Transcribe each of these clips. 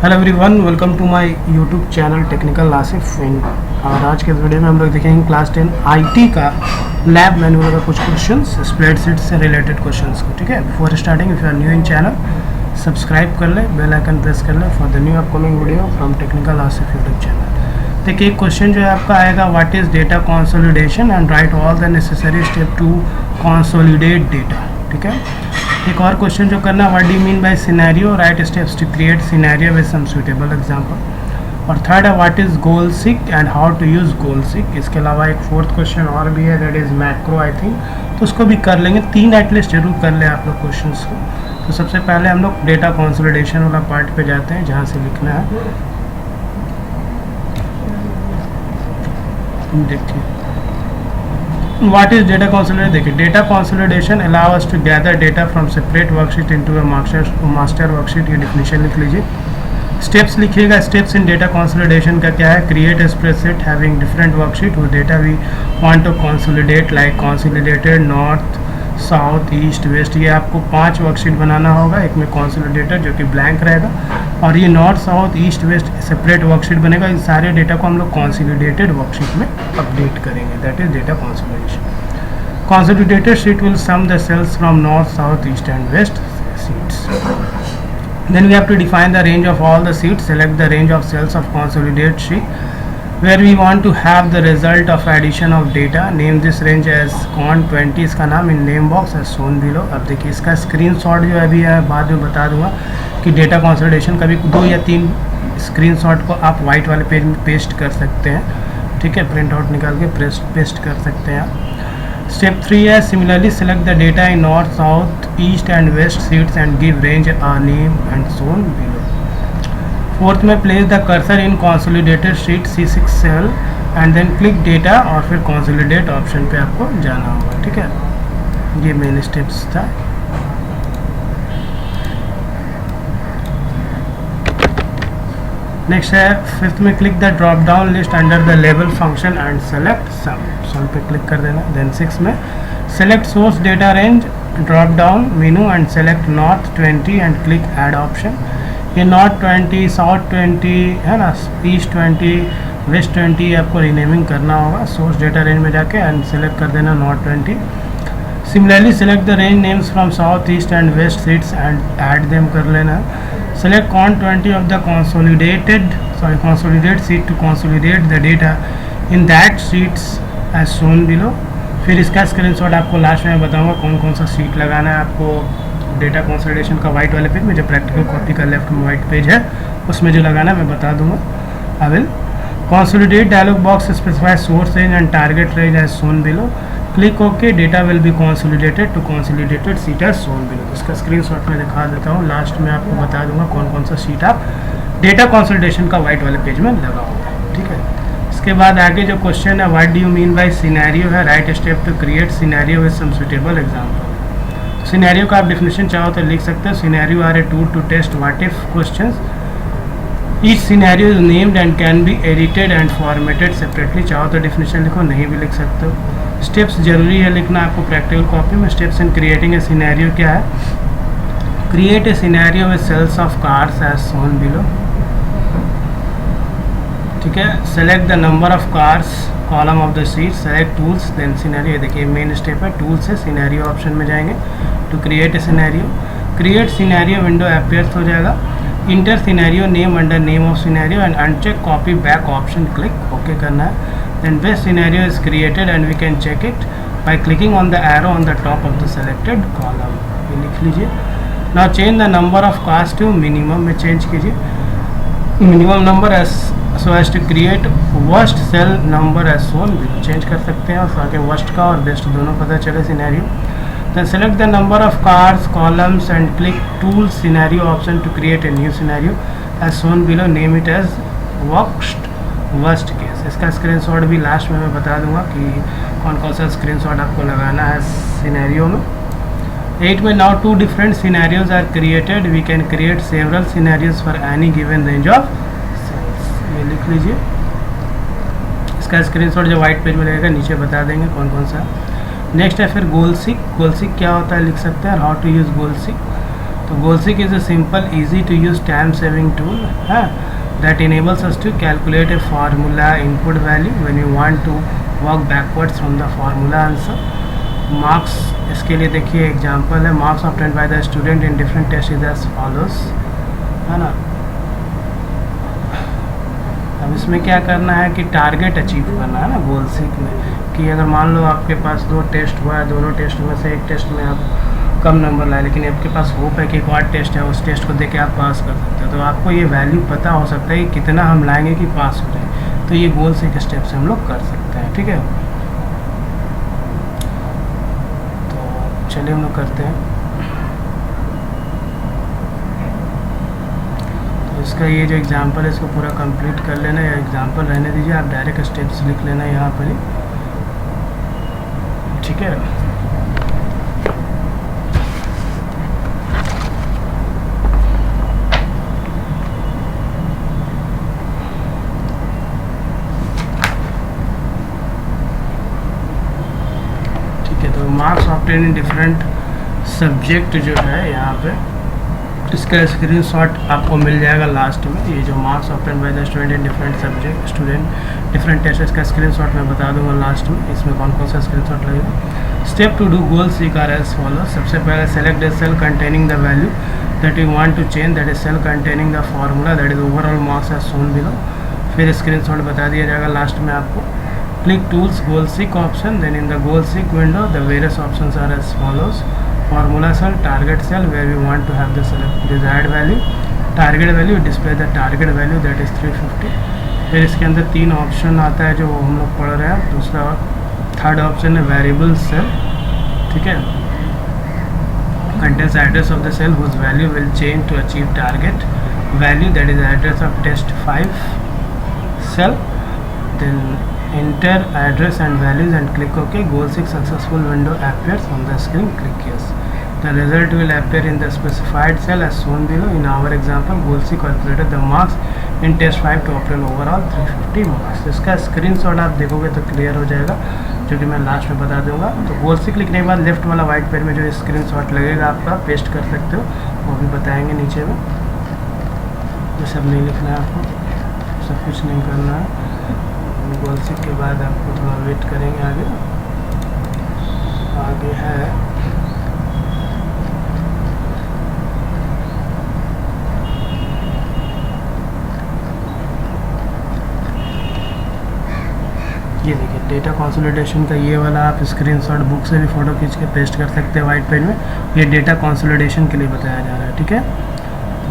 Hello everyone, welcome to my YouTube channel technical Asif. और आज के इस वीडियो में हम लोग देखेंगे क्लास 10 आईटी का लैब मैनुअल का कुछ क्वेश्चंस, स्प्रेडशीट से रिलेटेड क्वेश्चंस को। ठीक है, before starting if you are new in channel, subscribe कर ले, बेल आइकन प्रेस कर ले for the new upcoming video from technical Asif YouTube channel. देखिए, एक क्वेश्चन जो है आपका आएगा, what is data consolidation and write all the necessary step to consolidate data. ठीक है, एक और क्वेश्चन जो करना, what do you mean by scenario, write steps to create scenario with some suitable example. और थर्ड है, what is goal seek and how to use goal seek. इसके अलावा एक फोर्थ क्वेश्चन और भी है, that is macro I think, तो उसको भी कर लेंगे। 3 एटलीस्ट जरूर कर ले आप लोग क्वेश्चंस को। तो सबसे पहले हम लोग डेटा कंसोलिडेशन वाला पार्ट पे जाते हैं, जहाँ से लिखना है। देखिए, What is data consolidation? देखिए, data consolidation allow us to gather data from separate worksheet into a master worksheet। ये definition लिख लीजिए। Steps लिखिएगा। Steps in data consolidation का क्या है? Create a spreadsheet having different worksheet whose data we want to consolidate, like consolidated north, south, east, west. ये आपको 5 worksheet बनाना होगा। एक में कंसोलिडेटेड जो कि ब्लैंक रहेगा, और ये north, south, east, west separate worksheet बनेगा। इन सारे डेटा को हम लोग कंसोलिडेटेड वर्कशीट में अपडेट करेंगे, that is data consolidation. Consolidated sheet will sum the sales from north, south, east and west sheets. Then we have to define the range of all the sheets. Select the range of cells of consolidated sheet where we want to have the result of addition of data. Name this range as con20। इसका नाम in name box as shown below। अब देखिए, इसका screenshot जो अभी है बाद में बता दूंगा कि डेटा कंसोलिडेशन का भी 2 या 3 स्क्रीनशॉट को आप वाइट वाले पेज में पेस्ट कर सकते हैं। ठीक है, प्रिंट आउट निकाल के पेस्ट कर सकते हैं आप। स्टेप 3 है, similarly select the data in north, south, east and west sheets and give range a name and shown below. Fourth में, place the cursor in consolidated sheet C6 cell and then click data, और फिर consolidate option पे आपको जाना होगा। ठीक है, ये मेन स्टेप्स था। नेक्स्ट है, फिफ्थ में, click the drop down list under the label function and select sum पे क्लिक कर देना। देन 6 में, select source data range, drop down menu and select north 20 and click add option. ये north 20, south 20 है ना, east 20, waste 20 आपको renaming करना होगा। सोर्स डेटा रेंज में जाके एंड सेलेक्ट कर देना north 20। Similarly select the range names from south, east and west sheets and add them कर लेना। Select con20 of the consolidated sheet to consolidate the data in that sheets as shown below। फिर इसका screenshot आपको last में बताऊंगा कौन कौन सा शीट लगाना है आपको डेटा कंसोलिडेशन का। वाइट वाले पेज में जो प्रैक्टिकल कॉपी का लेफ्ट में वाइट पेज है उसमें जो लगाना है मैं बता दूंगा। I will consolidate dialog box specify source range and target range as shown below. Click okay, data will be consolidated to consolidated sheet as shown below. इसका स्क्रीनशॉट में दिखा देता हूँ, लास्ट में आपको बता दूंगा कौन कौन सा शीट आप डेटा कंसोलिडेशन का वाइट वाले पेज में लगाओगे। ठीक है, इसके बाद आगे जो क्वेश्चन है, what do you mean by scenario है, write step to create scenario with some suitable example. Scenario का आप डेफिनेशन चाहो तो लिख सकते हो, scenario are a tool to test what if questions. Each scenario is named and can be edited and formatted separately. चाहो तो definition लिखो, नहीं भी लिख सकते हो। स्टेप्स जरूरी है लिखना आपको प्रैक्टिकल कॉपी में। Steps in creating a scenario क्या है, create a scenario with sales of cars as shown below. ठीक है, select the number of cars, column of the sheet, select tools, then scenario. देखिए, मेन स्टेप है, tool से scenario option में जाएंगे to create a scenario. Create scenario window appears हो जाएगा। Enter scenario name under name of scenario and uncheck copy back option, click okay करना है। Then best scenario is created and we can check it by clicking on the arrow on the top of the selected column। ये लिख लीजिए। Now change the number of cars to minimum में change कीजिए, minimum number as so as to create worst cell number as shown। Change कर सकते हैं और आगे worst का और best दोनों पता चले scenario. Then select the number of cars, columns and click tool scenario option to create a new scenario as shown below। Name it as worst case। इसका स्क्रीनशॉट भी लास्ट में मैं बता दूंगा कि कौन कौन सा स्क्रीनशॉट आपको लगाना है सिनेरियो में। 8 में, now 2 different scenarios are created, we can create several scenarios for any given range of cells. ये लिख लीजिए। इसका स्क्रीनशॉट जो वाइट पेज में लगेगा नीचे बता देंगे कौन कौन सा। नेक्स्ट है फिर गोल सीक। गोल सीक क्या होता है लिख सकते हैं, और how to use goal seek. तो goal seek is a simple easy to use time saving tool है that enables us to calculate a formula input value when you want to work backwards from the formula answer. Marks इसके लिए देखिए example है, marks obtained by the student in different tests is as follows, है ना। अब इसमें क्या करना है कि टारगेट अचीव करना है ना गोल सीख में, कि अगर मान लो आपके पास 2 टेस्ट हुआ है, दोनों टेस्ट में से एक टेस्ट में आप कम नंबर लाए, लेकिन आपके पास होप है कि एक और टेस्ट है, उस टेस्ट को देके आप पास कर सकते हो, तो आपको ये वैल्यू पता हो सकता है कि कितना हम लाएंगे कि पास हो जाए, तो ये गोल से एक स्टेप से हम लोग कर सकते हैं, ठीक है। तो चलिए हम लोग करते हैं। तो इसका ये जो एग्जांपल है इसको पूरा कंप्लीट कर लेना, या एग्जांपल रहने दीजिए, आप डायरेक्ट स्टेप्स लिख लेना यहाँ पर ही, ठीक है। मार्क्स ऑब्टेन इन डिफरेंट सब्जेक्ट जो है यहाँ पे, इसका स्क्रीनशॉट आपको मिल जाएगा लास्ट में। ये जो marks obtain by the student in different subject student different test, इसका स्क्रीनशॉट मैं बता दूंगा लास्ट में, इसमें कौन कौन सा स्क्रीनशॉट लगेगा। Step two do goal seek are as follow. सबसे पहले select the cell containing the value that you want to change, that is cell containing the formula that is overall marks as shown below. फिर screenshot बता दिया जाएगा last में आपको। Click tools goal seek option, then in the goal seek window the various options are as follows: formula cell, target cell where we want to have the select desired value, target value display the target value that is 350। फिर इसके अंदर 3 option आता है जो हम लोग पढ़ रहे हैं। दूसरा थर्ड ऑप्शन है वेरिएबल सेल, ठीक है, contains address of the cell whose value will change to achieve target value, that is address of test 5 cell। Then enter address and values and click OK. Goal seek successful window appears on the screen. Click yes. The result will appear in the specified cell as shown below. In our example, goal seek calculated the marks in test 5 to obtain overall 350 marks। इसका screenshot आप देखोगे तो clear हो जाएगा, जो कि मैं last में बता दूंगा। तो गोल सीक लिखने के बाद लेफ्ट वाला व्हाइट पेज में जो स्क्रीनशॉट लगेगा आपका पेस्ट कर सकते हो, वो भी बताएंगे नीचे में। ये सब नहीं लिखना है आपको, सब कुछ नहीं करना है। गोल सीक के बाद आपको थोड़ा वेट करेंगे, आगे है ये देखिए डेटा कंसोलिडेशन का ये वाला आप स्क्रीनशॉट बुक से भी फ़ोटो खींच के पेस्ट कर सकते हैं वाइट पेज में। ये डेटा कंसोलिडेशन के लिए बताया जा रहा है, ठीक है।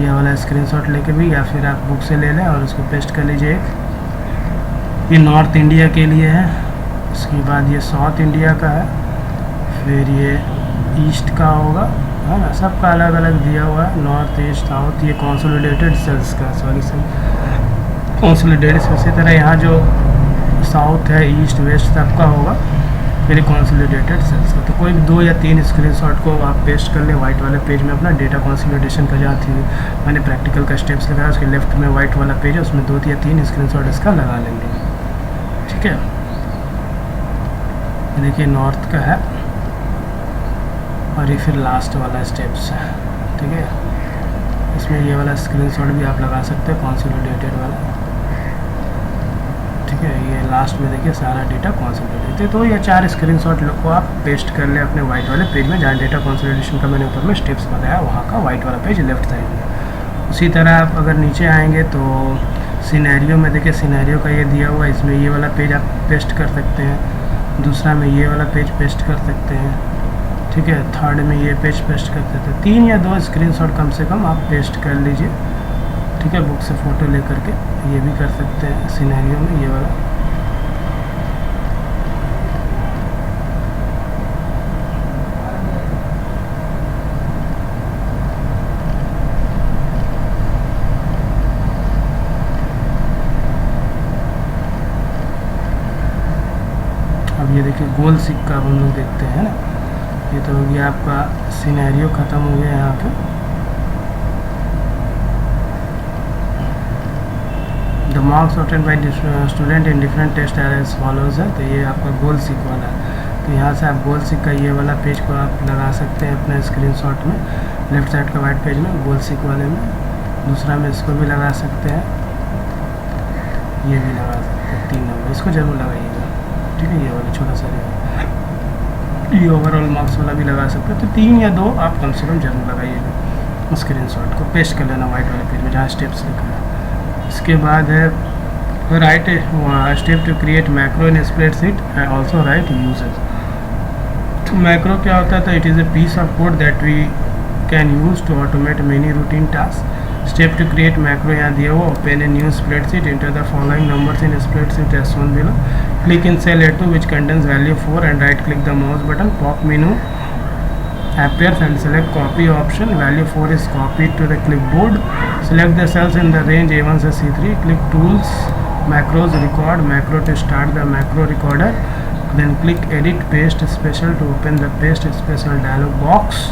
ये वाला स्क्रीनशॉट लेके भी, या फिर आप बुक से ले लें और उसको पेस्ट कर लीजिए। ये नॉर्थ इंडिया के लिए है, उसके बाद ये साउथ इंडिया का है, फिर ये ईस्ट का होगा, है ना, सबका अलग अलग दिया हुआ है, नॉर्थ ईस्ट साउथ। ये कंसोलिडेटेड सेल्स का, सॉरी सर कंसोलिडेटेड। इसी तरह यहाँ जो साउथ है ईस्ट वेस्ट सबका होगा, फिर कंसोलिडेटेड सेल्स का। तो कोई 2 या 3 स्क्रीनशॉट को आप पेस्ट कर ले वाइट वाले पेज में अपना। डेटा कंसोलिडेशन का जहाँ थी मैंने प्रैक्टिकल का स्टेप्स लगाया, उसके लेफ्ट में वाइट वाला पेज है, उसमें 2 या 3 स्क्रीनशॉट इसका लगा लेंगे, ठीक है। देखिए नॉर्थ का है, और ये फिर लास्ट वाला स्टेप्स है, ठीक है। इसमें ये वाला स्क्रीनशॉट भी आप लगा सकते हो कंसोलिडेटेड वाला, ठीक है। ये लास्ट में देखिए सारा डेटा कंसोलिडेटेड है। तो ये 4 स्क्रीनशॉट को आप पेस्ट कर ले अपने वाइट वाले पेज में, जहाँ डेटा कंसोलिडेशन का मैंने ऊपर में स्टेप्स बताया, वहाँ का वाइट वाला पेज लेफ्ट साइड में। उसी तरह आप अगर नीचे आएंगे तो सिनेरियो में देखिए सिनेरियो का ये दिया हुआ है, इसमें ये वाला पेज आप पेस्ट कर सकते हैं, दूसरा में ये वाला पेज पेस्ट कर सकते हैं, ठीक है, थर्ड में ये पेज पेस्ट कर सकते हैं। 3 या 2 स्क्रीनशॉट कम से कम आप पेस्ट कर लीजिए, ठीक है, बुक से फ़ोटो लेकर के। ये भी कर सकते हैं सिनेरियो में, ये वाला। अब ये देखिए गोल सीक का हम लोग देखते हैं ना। ये तो हो गया आपका सिनेरियो, ख़त्म हो गया यहाँ पे। The marks obtained by student in different test are as follows है। तो ये आपका गोल सीक वाला है। तो यहाँ से आप गोल सीक का ये वाला पेज को आप लगा सकते हैं अपने स्क्रीनशॉट में। लेफ्ट साइड का वाइट पेज में गोल सिक वाले में। दूसरा में इसको भी लगा सकते हैं, ये भी लगा सकते हैं 3 नंबर, इसको जरूर लगाइएगा, ठीक है। ये वाला छोटा सा ये ओवरऑल मार्क्स वाला भी लगा सकते हैं, तो 3 या 2 आप कम से कम जरूर लगाइएगा। स्क्रीनशॉट को पेस्ट कर लेना वाइट वाले पेज में जहाँ स्टेप्स लिखा है। इसके बाद है write step to create macro in spreadsheet and also write uses. Macro क्या होता है? तो it is a piece of code that we can use to automate many routine task. Step to create macro यहाँ दिया हुआ, open a new spreadsheet, enter the following numbers in spreadsheet as shown below, click in cell A2 which contains value 4 and right click the mouse button, pop menu appears and select copy option, value 4 is copied to the clipboard, select the cells in the range A1 to C3, click tools, macros, record macro to start the macro recorder, then click edit paste special to open the paste special dialog box,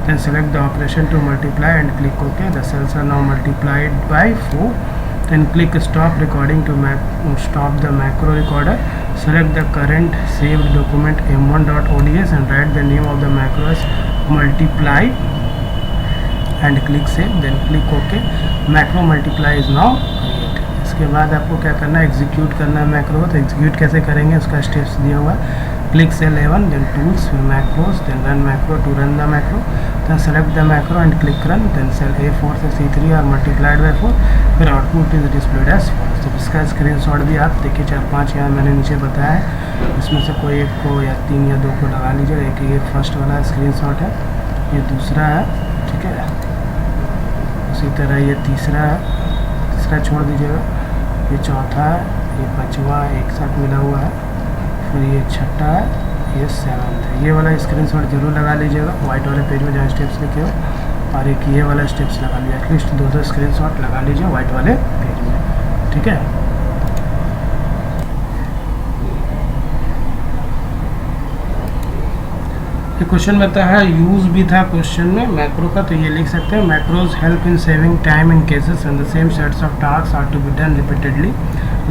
then select the operation to multiply and click OK. The cells are now multiplied by 4. Then click stop recording to stop the macro recorder. Select the current saved document m1.ods and write the name of the macro as multiply and click save. Then click OK. Macro multiply is now created. इसके बाद आपको क्या करना है? Execute करना है macro. तो execute कैसे करेंगे उसका स्टेप्स दिया हुआ है। Click cell A1, then tools, फिर macros, then run macro to run the macro, then select the macro and click run, then cell A4 से C3 are multiplied by 4, फिर output is displayed as follows. तो इसका screenshot भी आप देखिए 4-5 यहाँ मैंने नीचे बताया है, इसमें से कोई एक को या 3 या 2 को लगा लीजिएगा। एक ये फर्स्ट वाला स्क्रीनशॉट है, ये दूसरा है, ठीक है। उसी तरह ये तीसरा है, तीसरा छोड़ दीजिएगा, ये चौथा है, ये 5वां एक साथ मिला हुआ है, फिर ये छठा है, ये 7th है। ये वाला स्क्रीनशॉट जरूर लगा लीजिएगा वाइट वाले पेज में जहाँ स्टेप्स लिखे हो, और एक ये वाला स्टेप्स लगा लीजिए। एटलीस्ट 2 स्क्रीनशॉट लगा लीजिए वाइट वाले पेज में, ठीक है। ये क्वेश्चन बता है, यूज भी था क्वेश्चन में मैक्रो का, तो ये लिख सकते हैं macros help in saving time in cases and the same sets of task are to be done repeatedly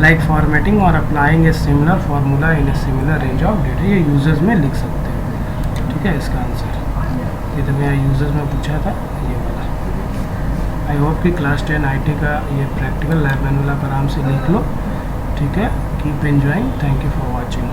like formatting और applying a similar formula in a similar range of data. ये users में लिख सकते हैं, ठीक है। इसका answer ये तो मेरा यूजर्स में पूछा था, ये वाला। आई होप कि क्लास 10 IT का ये प्रैक्टिकल लैब मैनुअल आप आराम से लिख लो, ठीक है। Keep enjoying, thank you for watching.